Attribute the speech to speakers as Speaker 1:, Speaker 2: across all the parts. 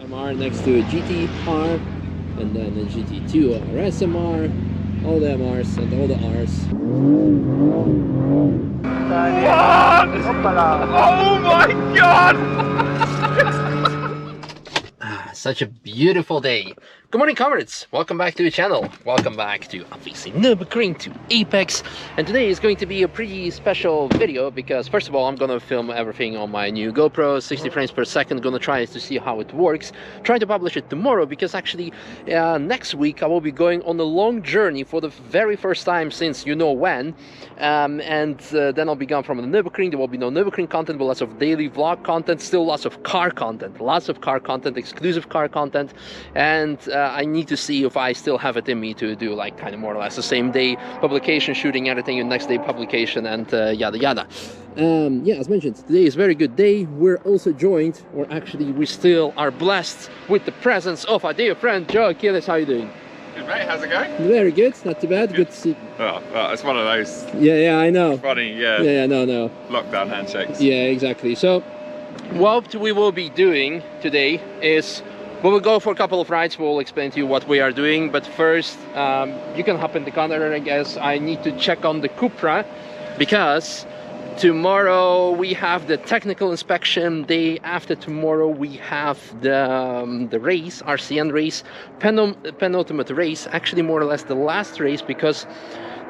Speaker 1: SMR next to a GT-R, and then a GT2 or SMR, all the MRs and all the Rs.
Speaker 2: What? Oh my god!
Speaker 1: Such a beautiful day. Good morning, comrades. Welcome back to the channel. Welcome back to obviously Nürburgring, to Apex. And today is going to be a pretty special video because first of all, I'm gonna film everything on my new GoPro, 60 frames per second. Gonna try to see how it works. Try to publish it tomorrow because actually next week I will be going on a long journey for the very first time since you know when. Then I'll be gone from the Nürburgring. There will be no Nürburgring content, but lots of daily vlog content, still lots of car content, exclusive car content, and I need to see if I still have it in me to do like kind of more or less the same day publication, shooting everything, and next day publication, and yada yada. Yeah, as mentioned, today is a very good day. We're also joined, or actually we still are blessed with the presence of our dear friend Joe Achilles. How are you doing?
Speaker 2: Good mate, how's it going?
Speaker 1: Very good, not too bad. Good to see.
Speaker 2: Oh, well, it's one of those.
Speaker 1: Yeah, I know.
Speaker 2: Funny, yeah.
Speaker 1: Yeah, no.
Speaker 2: Lockdown handshakes.
Speaker 1: Yeah, exactly. So what we will be doing today is we will go for a couple of rides. We'll explain to you what we are doing, but first you can hop in the car. I guess I need to check on the Cupra because tomorrow we have the technical inspection. Day after tomorrow we have the race, RCN race, penultimate race, actually more or less the last race, because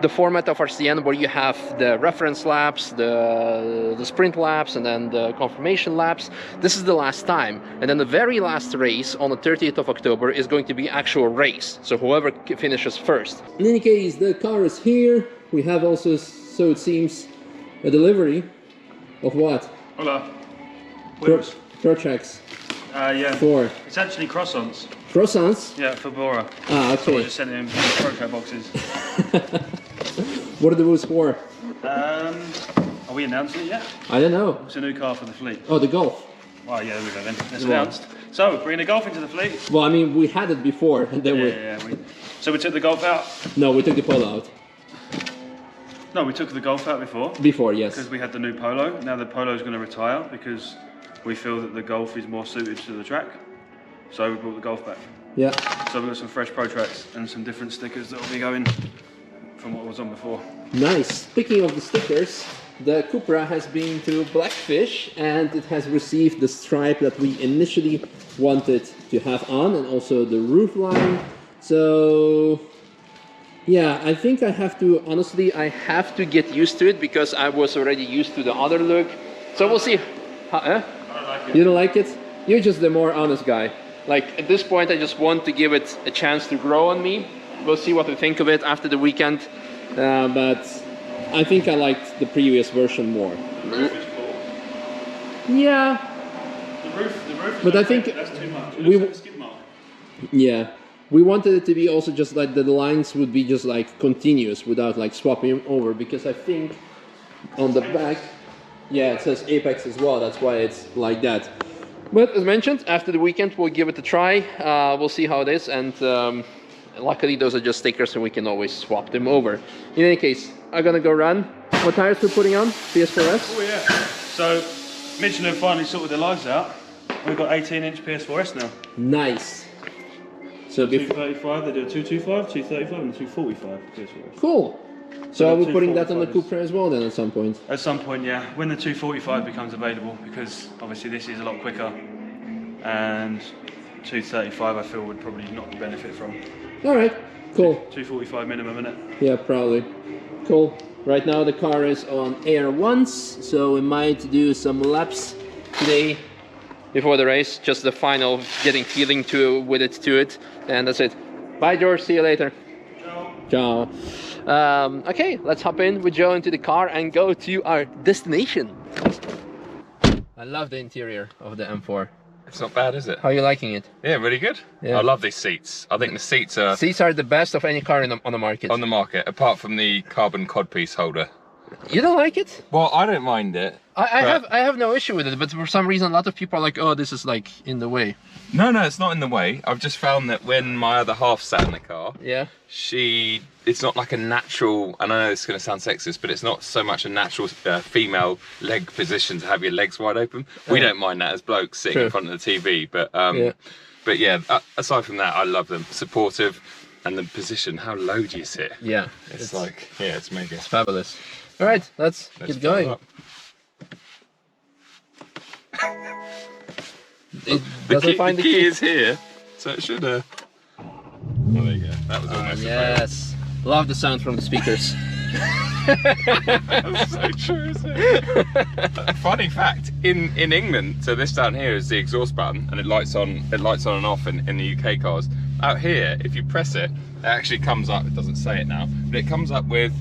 Speaker 1: the format of RCN, where you have the reference laps, the sprint laps, and then the confirmation laps, this is the last time. And then the very last race on the 30th of October is going to be actual race, so whoever finishes first. In any case, the car is here. We have also, so it seems, a delivery of what?
Speaker 3: Hola.
Speaker 1: Pro tracks.
Speaker 3: Yeah.
Speaker 1: For?
Speaker 3: It's actually croissants.
Speaker 1: Croissants?
Speaker 3: Yeah, for Bora.
Speaker 1: Ah, okay.
Speaker 3: So I just sent it in pro track boxes.
Speaker 1: What are those for?
Speaker 3: Are we announcing it yet?
Speaker 1: I don't know.
Speaker 3: It's a new car for the fleet.
Speaker 1: Oh, the Golf.
Speaker 3: Well, yeah, there we go then. That's announced. So, bringing the Golf into the fleet.
Speaker 1: Well, I mean, we had it before, and then
Speaker 3: So we took the Golf out?
Speaker 1: No, we took the Polo out.
Speaker 3: No, we took the Golf out before.
Speaker 1: Before, yes.
Speaker 3: Because we had the new Polo. Now the Polo is going to retire because we feel that the Golf is more suited to the track. So we brought the Golf back.
Speaker 1: Yeah.
Speaker 3: So we've got some fresh Pro Tracks and some different stickers that will be going from what was on before.
Speaker 1: Nice. Speaking of the stickers, the Cupra has been to Blackfish and it has received the stripe that we initially wanted to have on, and also the roof line. So yeah, I think I have to, honestly, I have to get used to it because I was already used to the other look. So we'll see. Huh?
Speaker 3: I don't like it.
Speaker 1: You don't like it? You're just the more honest guy. Like, at this point, I just want to give it a chance to grow on me. We'll see what I think of it after the weekend. But I think I liked the previous version more.
Speaker 3: The roof is cool.
Speaker 1: Yeah.
Speaker 3: The roof
Speaker 1: But I think
Speaker 3: that's too much. It looks like a skid mark.
Speaker 1: Yeah. We wanted it to be also just like the lines would be just like continuous without like swapping over, because I think on the back, yeah, it says Apex as well. That's why it's like that. But as mentioned, after the weekend, we'll give it a try. We'll see how it is. And luckily, those are just stickers, so we can always swap them over. In any case, I'm going to go run. What tires we're putting on? PS4S?
Speaker 3: Oh, yeah. So, Michelin finally sorted their lives out. We've got 18-inch PS4S now.
Speaker 1: Nice. So
Speaker 3: 235, they do a 225, 235, and a 245 PS4S.
Speaker 1: Cool. So are we putting that on the
Speaker 3: 245s.
Speaker 1: Cupra as well then at some point?
Speaker 3: At some point, yeah. When the 245 becomes available, because obviously this is a lot quicker, and 235 I feel would probably not benefit from.
Speaker 1: Alright, cool.
Speaker 3: 245 minimum, innit?
Speaker 1: Yeah, probably. Cool. Right now the car is on air once, so we might do some laps today before the race. Just the final getting feeling with it, and that's it. Bye George, see you later. Ciao. Okay, let's hop in with Joe into the car and go to our destination. I love the interior of the M4.
Speaker 2: It's not bad, is it?
Speaker 1: How are you liking it?
Speaker 2: Yeah, really good.
Speaker 1: Yeah.
Speaker 2: I love these seats. I think the seats are
Speaker 1: Seats are the best of any car on the market.
Speaker 2: on the market, apart from the carbon codpiece holder.
Speaker 1: You don't like it?
Speaker 2: Well, I don't mind it.
Speaker 1: I have no issue with it, but for some reason a lot of people are like, oh, this is like in the way.
Speaker 2: No, it's not in the way. I've just found that when my other half sat in the car,
Speaker 1: Yeah.
Speaker 2: it's not like a natural, and I know this is going to sound sexist, but it's not so much a natural female leg position to have your legs wide open. We don't mind that as blokes sitting in front of the TV, but yeah, aside from that, I love them. Supportive, and the position, how low do you sit?
Speaker 1: Yeah.
Speaker 2: It's like, yeah, it's mega.
Speaker 1: It's fabulous. All right, let's get going.
Speaker 2: The key is here, so it should. Oh, there you go. That was almost
Speaker 1: yes. Love the sound from the speakers.
Speaker 2: That's so true, isn't it? Funny fact, in England, so this down here is the exhaust button, and it lights on and off in the UK cars. Out here, if you press it, it actually comes up. It doesn't say it now, but it comes up with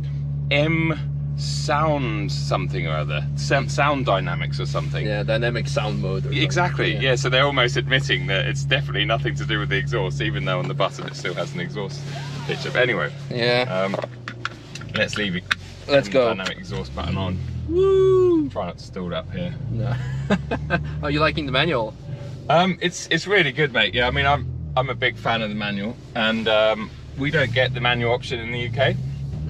Speaker 2: M sound something or other, sound dynamics or something.
Speaker 1: Yeah, dynamic sound mode.
Speaker 2: Exactly. Yeah. So they're almost admitting that it's definitely nothing to do with the exhaust, even though on the button it still has an exhaust picture. But anyway. Yeah. Let's leave it.
Speaker 1: Let's go.
Speaker 2: Dynamic exhaust button on.
Speaker 1: Woo!
Speaker 2: Try not to stall up here.
Speaker 1: No. Are you liking the manual?
Speaker 2: It's really good, mate. Yeah. I mean, I'm a big fan of the manual, and we don't get the manual option in the UK.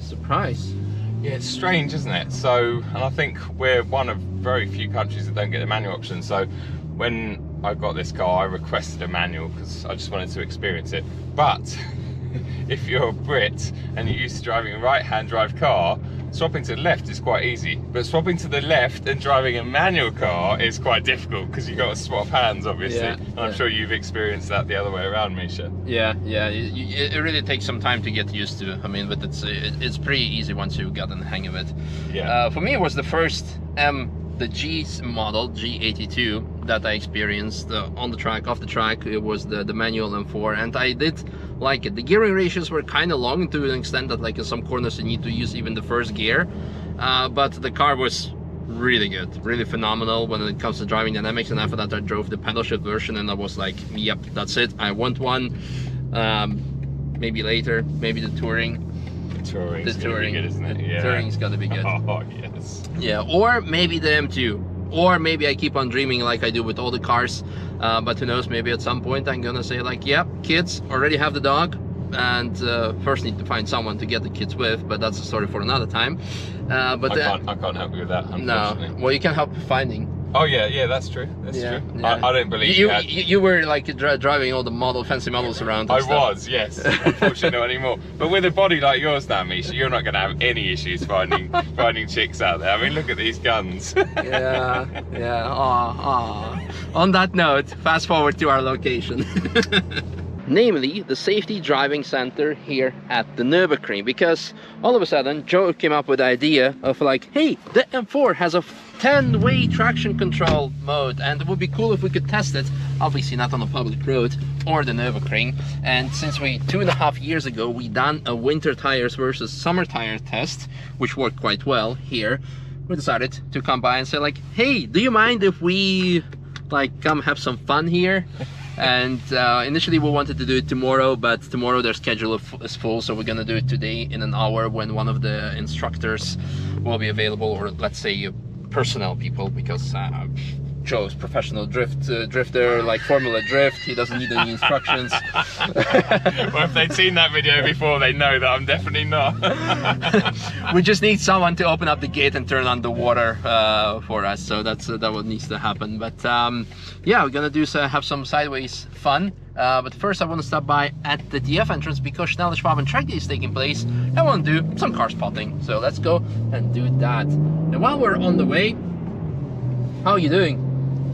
Speaker 1: Surprise.
Speaker 2: Yeah, it's strange, isn't it? So, and I think we're one of very few countries that don't get the manual option. So when I got this car, I requested a manual because I just wanted to experience it. But if you're a Brit and you're used to driving a right-hand drive car, swapping to the left is quite easy. But swapping to the left and driving a manual car is quite difficult because you've got to swap hands, obviously.
Speaker 1: Yeah,
Speaker 2: and I'm sure you've experienced that the other way around, Misha.
Speaker 1: Yeah. It really takes some time to get used to. I mean, but it's pretty easy once you got the hang of it.
Speaker 2: Yeah.
Speaker 1: For me, it was the first the G model, G82, that I experienced on the track, off the track. It was the manual M4, and I did like it. The gearing ratios were kind of long to an extent that like in some corners you need to use even the first gear, but the car was really good, really phenomenal when it comes to driving dynamics. And after that I drove the pedal shift version, and I was like, yep, that's it, I want one. Maybe later, maybe the touring.
Speaker 2: The touring, good, isn't it? Yeah.
Speaker 1: Touring's gotta be good.
Speaker 2: Oh yes.
Speaker 1: Yeah, or maybe the M2, or maybe I keep on dreaming like I do with all the cars. But who knows? Maybe at some point I'm gonna say like, yep, kids already have the dog, and first need to find someone to get the kids with. But that's a story for another time. But
Speaker 2: I can't help you with that, unfortunately.
Speaker 1: No, well, you can help finding.
Speaker 2: Oh yeah, that's true. That's true.
Speaker 1: Yeah.
Speaker 2: I don't believe
Speaker 1: you were like driving all the fancy models around.
Speaker 2: I was, yes. Unfortunately, not anymore. But with a body like yours now, Misha, you're not going to have any issues finding chicks out there. I mean, look at these guns.
Speaker 1: Yeah. On that note, fast forward to our location. Namely the safety driving center here at the Nürburgring, because all of a sudden Joe came up with the idea of like, hey, the M4 has a 10-way traction control mode, and it would be cool if we could test it, obviously not on a public road or the Nürburgring. And since 2.5 years ago we done a winter tires versus summer tire test, which worked quite well here, we decided to come by and say like, hey, do you mind if we like come have some fun here? And initially we wanted to do it tomorrow, but tomorrow their schedule is full, so we're gonna do it today in an hour when one of the instructors will be available, or let's say personnel people, because Joe's professional drifter, like Formula Drift. He doesn't need any instructions.
Speaker 2: Well, if they'd seen that video before, they know that I'm definitely not.
Speaker 1: We just need someone to open up the gate and turn on the water for us. So that's what needs to happen. But yeah, we're gonna have some sideways fun. But first I want to stop by at the DF entrance because Schnelle Schwaben track day is taking place. I want to do some car spotting. So let's go and do that. And while we're on the way, how are you doing?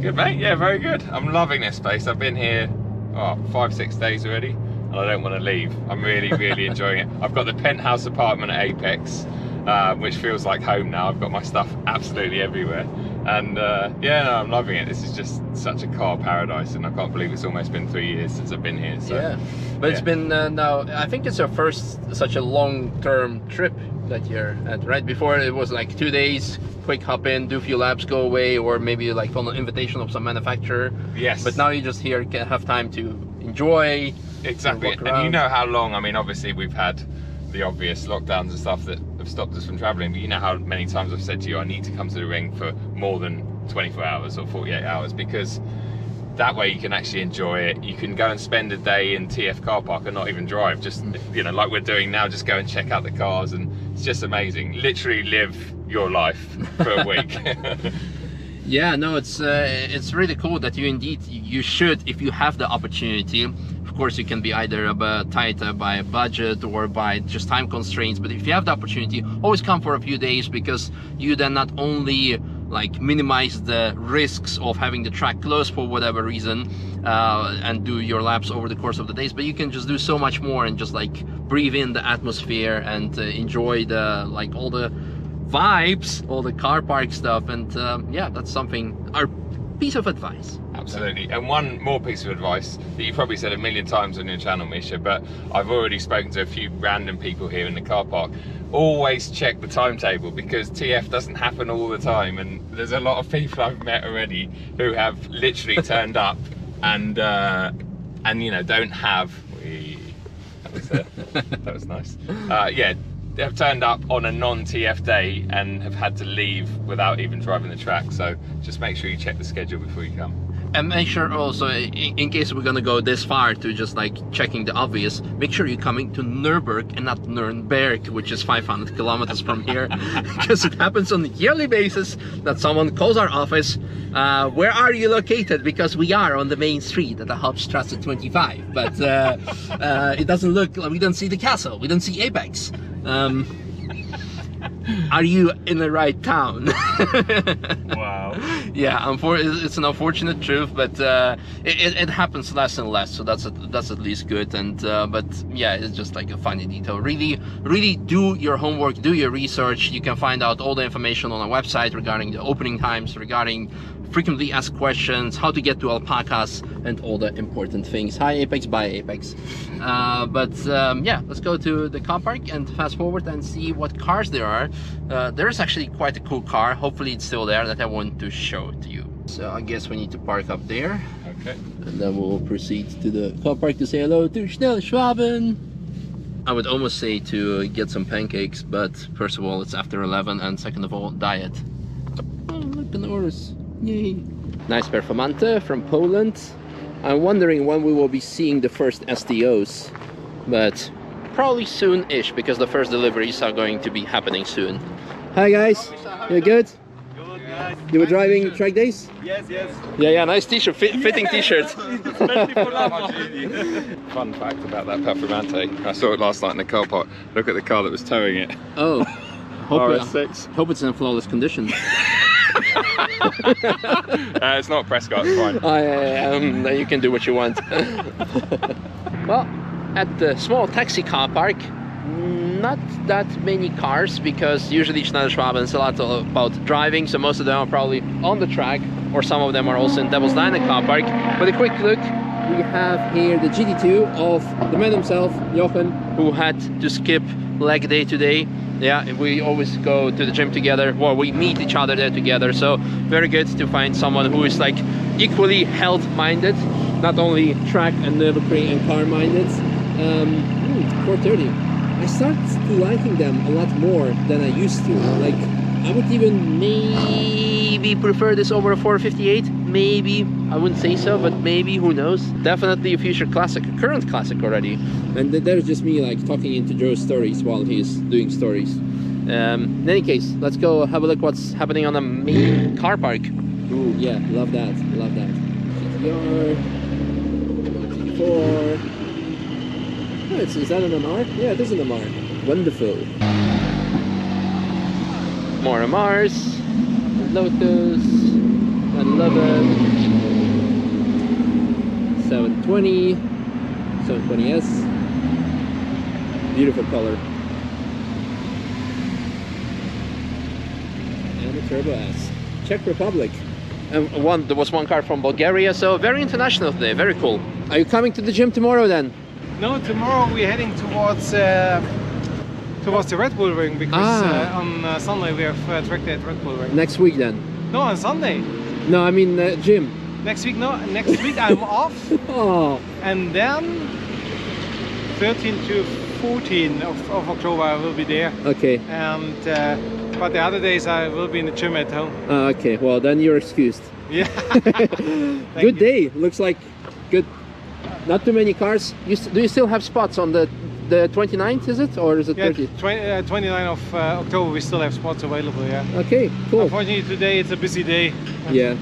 Speaker 2: Good, mate. Yeah, very good. I'm loving this place. I've been here 5-6 days already, and I don't want to leave. I'm really enjoying it. I've got the penthouse apartment at Apex, which feels like home now. I've got my stuff absolutely everywhere, and yeah, no, I'm loving it. This is just such a car paradise, and I can't believe it's almost been 3 years since I've been here. So,
Speaker 1: yeah, but it's been now, I think it's your first such a long-term trip that you're at, right? Before it was like 2 days, quick hop in, do a few laps, go away, or maybe like on an invitation of some manufacturer.
Speaker 2: Yes.
Speaker 1: But now you just here can have time to enjoy.
Speaker 2: Exactly. And you know how long, I mean, obviously we've had the obvious lockdowns and stuff that have stopped us from travelling, but you know how many times I've said to you I need to come to the ring for more than 24 hours or 48 hours, because that way you can actually enjoy it. You can go and spend a day in TF car park and not even drive, just, you know, like we're doing now, just go and check out the cars, and it's just amazing. Literally live your life for a week.
Speaker 1: Yeah, no, it's really cool that you should, if you have the opportunity. Of course, you can be either tied by a budget or by just time constraints, but if you have the opportunity, always come for a few days, because you then not only like minimize the risks of having the track closed for whatever reason, and do your laps over the course of the days, but you can just do so much more and just like breathe in the atmosphere and enjoy the like all the vibes, all the car park stuff. And yeah, that's something, our piece of advice.
Speaker 2: Absolutely. And one more piece of advice that you probably said a million times on your channel, Misha, but I've already spoken to a few random people here in the car park. Always check the timetable, because TF doesn't happen all the time, and there's a lot of people I've met already who have literally turned up and you know, don't have that was nice. Yeah, they've turned up on a non-TF day and have had to leave without even driving the track. So just make sure you check the schedule before you come.
Speaker 1: And make sure also, in case we're gonna go this far to just like checking the obvious, make sure you're coming to Nürburgring and not Nürnberg, which is 500 kilometers from here, because it happens on a yearly basis that someone calls our office, where are you located? Because we are on the main street at the Hauptstrasse 25, but it doesn't look like, we don't see the castle, we don't see Apex. Are you in the right town?
Speaker 3: Wow.
Speaker 1: Yeah, it's an unfortunate truth, but it happens less and less, so that's at least good. And but yeah, it's just like a funny detail. Really do your homework, do your research. You can find out all the information on our website regarding the opening times, regarding frequently asked questions, how to get to alpacas, and all the important things. Hi Apex, bye Apex. Yeah, let's go to the car park and fast forward and see what cars there are. There's actually quite a cool car, hopefully it's still there, that I want to show to you. So I guess we need to park up there.
Speaker 2: Okay.
Speaker 1: And then we'll proceed to the car park to say hello to Schnelle, Schwaben. I would almost say to get some pancakes, but first of all, it's after 11, and second of all, diet. Oh, look at the horse. Yay. Nice Performante from Poland. I'm wondering when we will be seeing the first STOs, but probably soon-ish, because the first deliveries are going to be happening soon. Hi guys, you good?
Speaker 3: Good, guys.
Speaker 1: You were driving track days?
Speaker 3: Yes, yes.
Speaker 1: Yeah, nice t-shirt, fitting t-shirt.
Speaker 2: Fun fact about that Performante, I saw it last night in the car park. Look at the car that was towing it.
Speaker 1: Oh,
Speaker 2: RS6.
Speaker 1: hope it's in flawless condition.
Speaker 2: It's not Prescott, it's fine.
Speaker 1: You can do what you want. Well, at the small taxi car park, not that many cars, because usually Schnelle Schwaben is a lot about driving, so most of them are probably on the track, or some of them are also in Devil's Diner car park. But a quick look, we have here the GT2 of the man himself, Jochen, who had to skip leg day today. Yeah, we always go to the gym together, well, we meet each other there together, so very good to find someone who is like equally health-minded, not only track and Nürburgring and car-minded. 430. I started to liking them a lot more than I used to. Like, I would even maybe prefer this over a 458. Maybe, I wouldn't say so, but maybe, who knows. Definitely a future classic, a current classic already. And there's just me like talking into Joe's stories while he's doing stories. In any case, let's go have a look what's happening on the main car park. Ooh, yeah, love that, love that. GTR, 4. Oh, is that an MR? Yeah, it is an MR. Wonderful. More MRs, Lotus, 911, 720, 720S. Beautiful color. And a Turbo S. Czech Republic. And there was one car from Bulgaria, so very international today, very cool. Are you coming to the gym tomorrow then?
Speaker 4: No, tomorrow we're heading towards the Red Bull Ring, because on Sunday we have track day at Red Bull Ring.
Speaker 1: Next week then?
Speaker 4: No, on Sunday.
Speaker 1: No, I mean gym.
Speaker 4: Next week, no. Next week I'm off.
Speaker 1: Oh.
Speaker 4: And then 13 to 14th of October I will be there.
Speaker 1: Okay.
Speaker 4: And but the other days I will be in the gym at home.
Speaker 1: Okay, well then you're excused.
Speaker 4: Yeah.
Speaker 1: Good day. Looks like good. Not too many cars. Do you still have spots on the 29th, is it, or is it 30th?
Speaker 4: 29th of October we still have spots available. Yeah.
Speaker 1: Okay, cool.
Speaker 4: Unfortunately today it's a busy day.
Speaker 1: Yeah.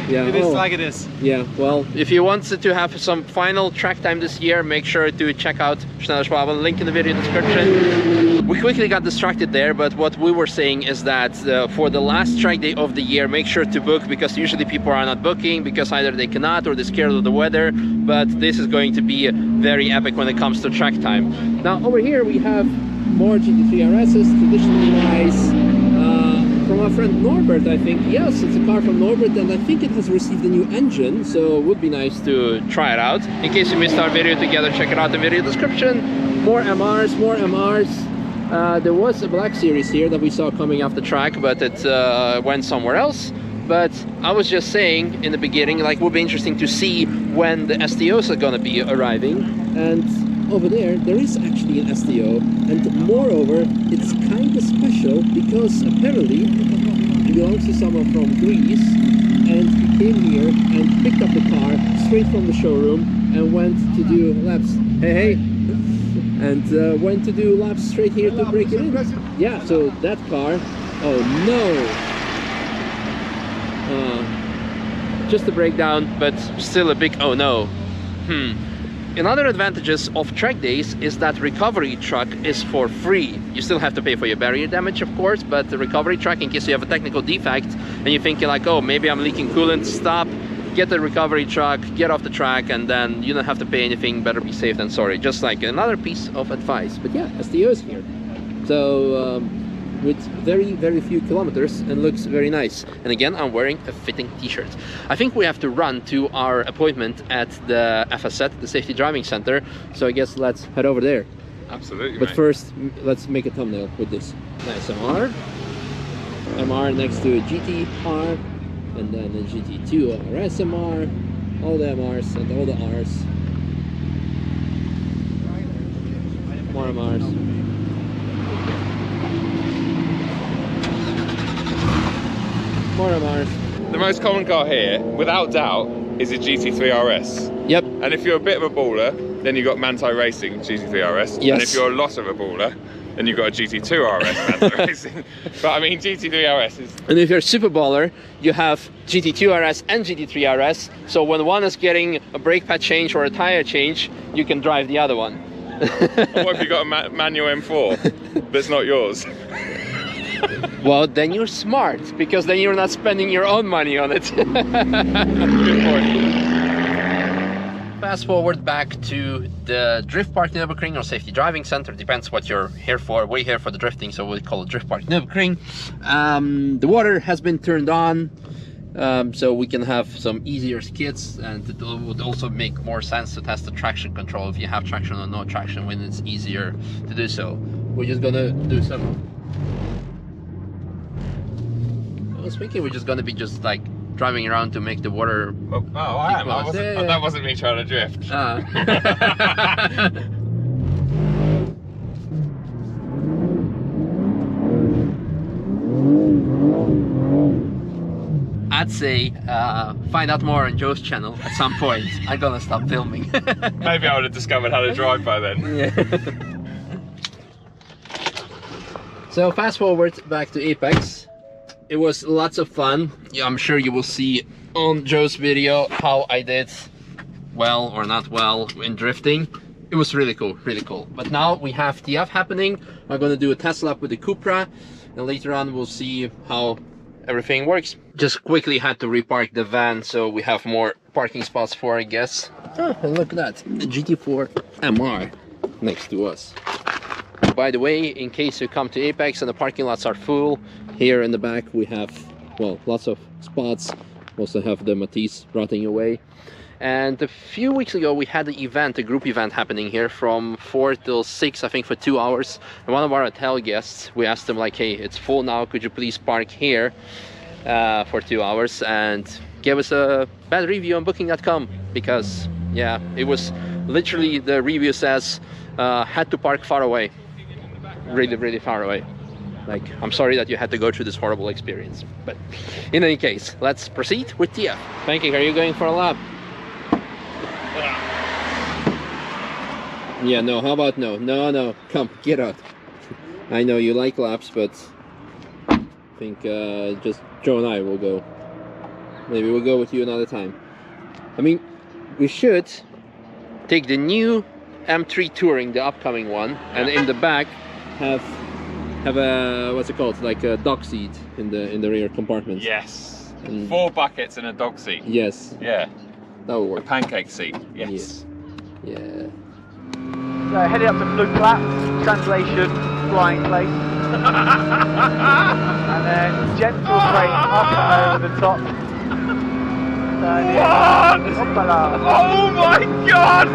Speaker 1: Yeah.
Speaker 4: It is like it is.
Speaker 1: Yeah, well, if you wanted to have some final track time this year, make sure to check out Schnelle Schwaben, link in the video description. We quickly got distracted there, but what we were saying is that for the last track day of the year, make sure to book, because usually people are not booking because either they cannot or they're scared of the weather, but this is going to be very epic when it comes to track time. Now over here we have more GT3 RSs, traditionally nice. From our friend Norbert, I think. Yes, it's a car from Norbert, and I think it has received a new engine, so it would be nice to try it out. In case you missed our video together, check it out in the video description. More MRs, more MRs. There was a Black Series here that we saw coming off the track, but it went somewhere else. But I was just saying in the beginning, like, it would be interesting to see when the STOs are gonna be arriving. And over there is actually an STO, and moreover it's kind of special because apparently he belongs to someone from Greece, and he came here and picked up the car straight from the showroom and went to do laps. Hey, and went to do laps straight here to break it in. Yeah, so that car, oh no, just a breakdown, but still a big oh no. Another advantages of track days is that recovery truck is for free. You still have to pay for your barrier damage, of course, but the recovery truck, in case you have a technical defect and you're thinking like, oh, maybe I'm leaking coolant, stop, get the recovery truck, get off the track, and then you don't have to pay anything. Better be safe than sorry. Just like another piece of advice. But yeah, STO is here. So with very few kilometers, and looks very nice. And again, I'm wearing a fitting t-shirt. I think we have to run to our appointment at the FSZ, the Safety Driving Center, so I guess let's head over there.
Speaker 2: Absolutely.
Speaker 1: But
Speaker 2: mate.
Speaker 1: first, let's make a thumbnail with this nice MR next to a GT-R, and then a GT2 RS MR, all the MRs and all the Rs. More MRs. More MRs.
Speaker 2: The most common car here, without doubt, is a GT3 RS.
Speaker 1: Yep.
Speaker 2: And if you're a bit of a baller, then you've got Manthey-Racing GT3 RS.
Speaker 1: Yes.
Speaker 2: And if you're a lot of a baller, then you've got a GT2 RS Manthey-Racing. But I mean, GT3 RS is...
Speaker 1: And if you're a super baller, you have GT2 RS and GT3 RS. So when one is getting a brake pad change or a tire change, you can drive the other one.
Speaker 2: And what if you got a manual M4 that's not yours?
Speaker 1: Well, then you're smart, because then you're not spending your own money on it.
Speaker 2: Good point.
Speaker 1: Fast forward back to the Drift Park Nürburgring or Safety Driving Center, depends what you're here for. We're here for the drifting, so we call it Drift Park Nürburgring. The water has been turned on, so we can have some easier skids, and it would also make more sense to test the traction control if you have traction or no traction, when it's easier to do so. We're just gonna do some... I was thinking we're just gonna be like driving around to make the water.
Speaker 2: Oh, I am. That wasn't me trying to drift. I'd say find out more on Joe's channel at some point. I'm gonna stop filming. Maybe I would have discovered how to drive by then.
Speaker 1: Yeah. So fast forward back to Apex. It was lots of fun. Yeah, I'm sure you will see on Joe's video how I did well or not well in drifting. It was really cool, really cool. But now we have TF happening. I'm gonna do a test lap with the Cupra, and later on we'll see how everything works. Just quickly had to repark the van, so we have more parking spots for, I guess. Oh, and look at that, the GT4 MR next to us. By the way, in case you come to Apex and the parking lots are full, here in the back we have, well, lots of spots. Also have the Matisse rotting away. And a few weeks ago we had an event, a group event happening here from 4 till 6, I think, for 2 hours. And one of our hotel guests, we asked them like, hey, it's full now, could you please park here for 2 hours? And gave us a bad review on booking.com, because Yeah, it was literally, the review says, had to park far away. Really, really far away. Like, I'm sorry that you had to go through this horrible experience. But in any case, let's proceed with TF. Pancake, are you going for a lap? Yeah, no, how about no? No, no, come, get out. I know you like laps, but I think just Joe and I will go. Maybe we'll go with you another time. I mean, we should take the new M3 Touring, the upcoming one, and in the back have a, what's it called, like a dog seat in the rear compartment.
Speaker 2: Yes.
Speaker 1: And
Speaker 2: 4 buckets and a dog seat.
Speaker 1: yes.
Speaker 2: Yeah.
Speaker 1: That will
Speaker 2: A
Speaker 1: work.
Speaker 2: pancake seat. Yes.
Speaker 1: Yeah.
Speaker 5: So heading up to Blue Clap, translation, flying place. And then gentle brake up and over the top.
Speaker 2: What?
Speaker 5: Hoppala.
Speaker 2: Oh my god!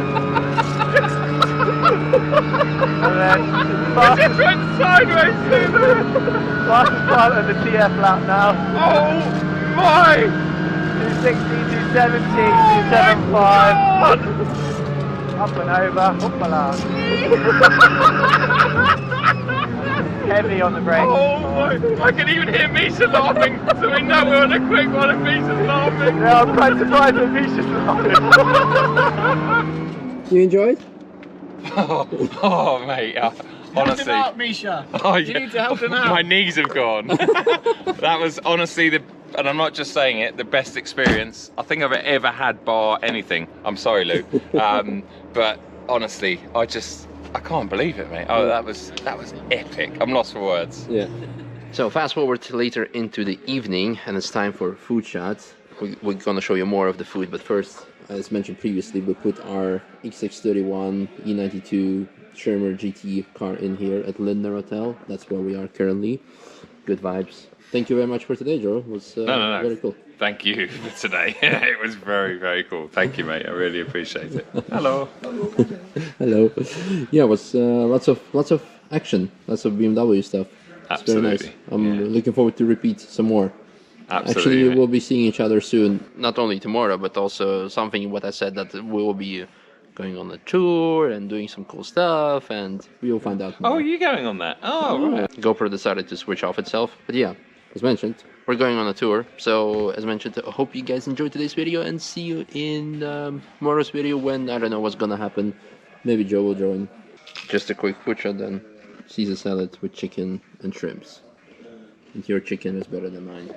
Speaker 5: And then
Speaker 2: It
Speaker 5: fastest
Speaker 2: went sideways through
Speaker 5: part of the TF lap now.
Speaker 2: Oh my!
Speaker 5: 260, 270, 275. Up and over, hoppala. Heavy on the brake.
Speaker 2: Oh my! I can even hear Misha laughing, so we know we're on a quick one and Misha's laughing.
Speaker 5: Yeah, I'm quite surprised that Misha's laughing.
Speaker 1: You enjoyed?
Speaker 2: Oh mate, honestly.
Speaker 5: Help him out, Misha.
Speaker 2: Oh,
Speaker 5: You need to help him out.
Speaker 2: My knees have gone. That was honestly and I'm not just saying it, the best experience I think I've ever had, bar anything. I'm sorry, Lou. But honestly, I can't believe it, mate. Oh, that was epic. I'm lost for words.
Speaker 1: Yeah. So fast forward to later into the evening, and it's time for food shots. We're gonna show you more of the food, but first, as mentioned previously, we put our X631 E92 Schirmer GT car in here at Lindner Hotel. That's where we are currently. Good vibes. Thank you very much for today, Joe. It was
Speaker 2: No.
Speaker 1: very cool.
Speaker 2: Thank you for today. It was very, very cool. Thank you, mate. I really appreciate it. Hello.
Speaker 1: Hello. Yeah, it was lots of action, lots of BMW stuff. It's very nice.
Speaker 2: Absolutely.
Speaker 1: I'm looking forward to repeat some more.
Speaker 2: Absolutely.
Speaker 1: Actually,
Speaker 2: mate.
Speaker 1: we'll be seeing each other soon. Not only tomorrow, but also something what I said, that we will be going on a tour and doing some cool stuff, and we will find out more.
Speaker 2: Oh, are you going on that? Oh, right.
Speaker 1: GoPro decided to switch off itself, but yeah, as mentioned, we're going on a tour. So as mentioned, I hope you guys enjoyed today's video, and see you in tomorrow's video, when I don't know what's gonna happen. Maybe Joe will join. Just a quick food shot then. Caesar salad with chicken and shrimps. And your chicken is better than mine.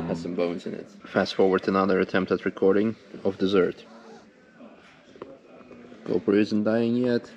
Speaker 1: Has some bones in it. Fast forward to another attempt at recording of dessert. GoPro isn't dying yet.